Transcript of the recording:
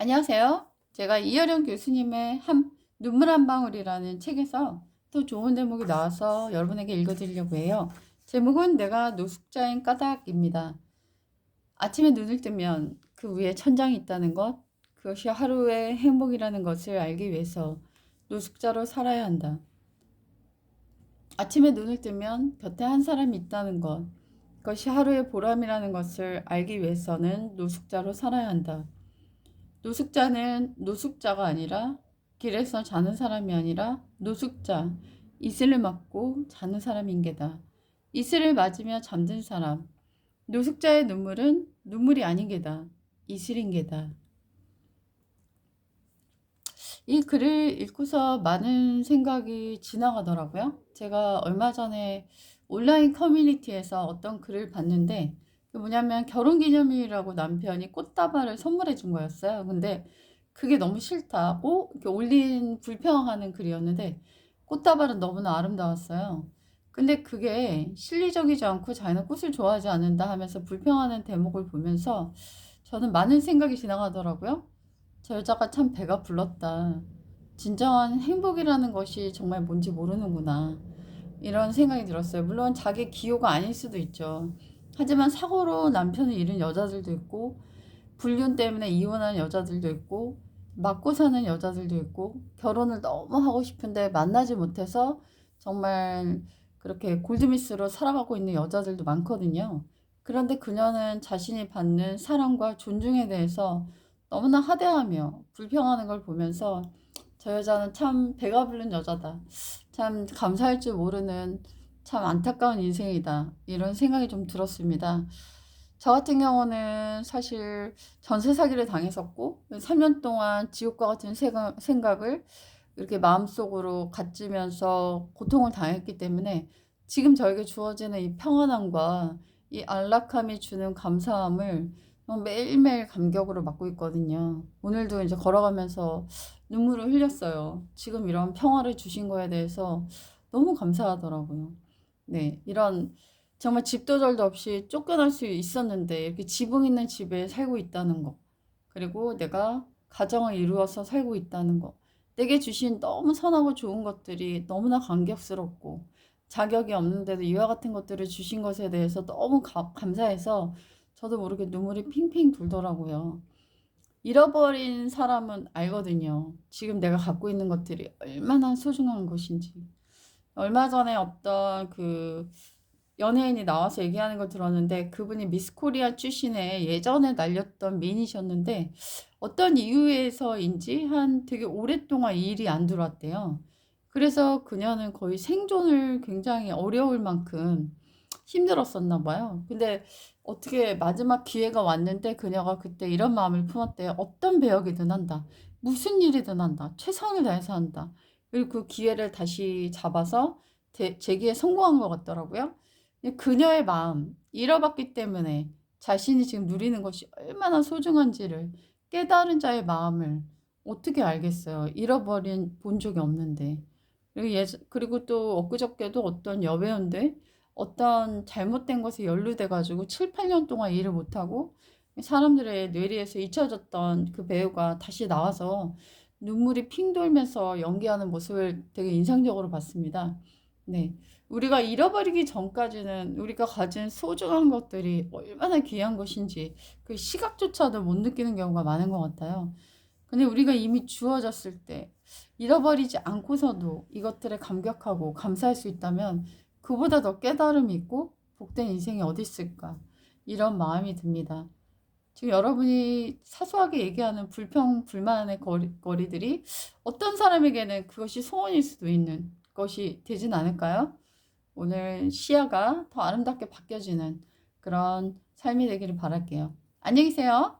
안녕하세요. 제가 이여령 교수님의 눈물 한 방울이라는 책에서 또 좋은 대목이 나와서 여러분에게 읽어드리려고 해요. 제목은 내가 노숙자인 까닭입니다. 아침에 눈을 뜨면 그 위에 천장이 있다는 것, 그것이 하루의 행복이라는 것을 알기 위해서 노숙자로 살아야 한다. 아침에 눈을 뜨면 곁에 한 사람이 있다는 것, 그것이 하루의 보람이라는 것을 알기 위해서는 노숙자로 살아야 한다. 노숙자는 노숙자가 아니라 길에서 자는 사람이 아니라 노숙자, 이슬을 맞고 자는 사람인 게다. 이슬을 맞으며 잠든 사람. 노숙자의 눈물은 눈물이 아닌 게다. 이슬인 게다. 이 글을 읽고서 많은 생각이 지나가더라고요. 제가 얼마 전에 온라인 커뮤니티에서 어떤 글을 봤는데, 뭐냐면 결혼기념일이라고 남편이 꽃다발을 선물해 준 거였어요. 근데 그게 너무 싫다고 이렇게 올린 불평하는 글이었는데, 꽃다발은 너무나 아름다웠어요. 근데 그게 실리적이지 않고 자기는 꽃을 좋아하지 않는다 하면서 불평하는 대목을 보면서 저는 많은 생각이 지나가더라고요. 저 여자가 참 배가 불렀다. 진정한 행복이라는 것이 정말 뭔지 모르는구나. 이런 생각이 들었어요. 물론 자기 기호가 아닐 수도 있죠. 하지만 사고로 남편을 잃은 여자들도 있고, 불륜 때문에 이혼한 여자들도 있고, 맞고 사는 여자들도 있고, 결혼을 너무 하고 싶은데 만나지 못해서 정말 그렇게 골드미스로 살아가고 있는 여자들도 많거든요. 그런데 그녀는 자신이 받는 사랑과 존중에 대해서 너무나 하대하며 불평하는 걸 보면서 저 여자는 참 배가 부른 여자다. 참 감사할 줄 모르는 참 안타까운 인생이다. 이런 생각이 좀 들었습니다. 저 같은 경우는 사실 전세 사기를 당했었고 3년 동안 지옥과 같은 생각을 이렇게 마음속으로 갖지면서 고통을 당했기 때문에 지금 저에게 주어지는 이 평안함과 이 안락함이 주는 감사함을 매일매일 감격으로 맞고 있거든요. 오늘도 이제 걸어가면서 눈물을 흘렸어요. 지금 이런 평화를 주신 거에 대해서 너무 감사하더라고요. 네, 이런 정말 집도 절도 없이 쫓겨날 수 있었는데 이렇게 지붕 있는 집에 살고 있다는 거. 그리고 내가 가정을 이루어서 살고 있다는 거. 내게 주신 너무 선하고 좋은 것들이 너무나 감격스럽고 자격이 없는데도 이와 같은 것들을 주신 것에 대해서 너무 감사해서 저도 모르게 눈물이 핑핑 돌더라고요. 잃어버린 사람은 알거든요. 지금 내가 갖고 있는 것들이 얼마나 소중한 것인지. 얼마 전에 어떤 연예인이 나와서 얘기하는 걸 들었는데 그분이 미스 코리아 출신의 예전에 날렸던 미인이셨는데 어떤 이유에서인지 한 되게 오랫동안 일이 안 들어왔대요. 그래서 그녀는 거의 생존을 굉장히 어려울 만큼 힘들었었나 봐요. 근데 어떻게 마지막 기회가 왔는데 그녀가 그때 이런 마음을 품었대요. 어떤 배역이든 한다. 무슨 일이든 한다. 최선을 다해서 한다. 그리고 그 기회를 다시 잡아서 재기에 성공한 것 같더라고요. 그녀의 마음, 잃어봤기 때문에 자신이 지금 누리는 것이 얼마나 소중한지를 깨달은 자의 마음을 어떻게 알겠어요. 잃어버린 본 적이 없는데. 그리고 또 엊그저께도 어떤 여배우인데 어떤 잘못된 것에 연루돼가지고 7, 8년 동안 일을 못하고 사람들의 뇌리에서 잊혀졌던 그 배우가 다시 나와서 눈물이 핑 돌면서 연기하는 모습을 되게 인상적으로 봤습니다. 네. 우리가 잃어버리기 전까지는 우리가 가진 소중한 것들이 얼마나 귀한 것인지 그 시각조차도 못 느끼는 경우가 많은 것 같아요. 근데 우리가 이미 주어졌을 때 잃어버리지 않고서도 이것들에 감격하고 감사할 수 있다면 그보다 더 깨달음이 있고 복된 인생이 어디 있을까? 이런 마음이 듭니다. 지금 여러분이 사소하게 얘기하는 불평, 불만의 거리들이 어떤 사람에게는 그것이 소원일 수도 있는 것이 되진 않을까요? 오늘 시야가 더 아름답게 바뀌어지는 그런 삶이 되기를 바랄게요. 안녕히 계세요.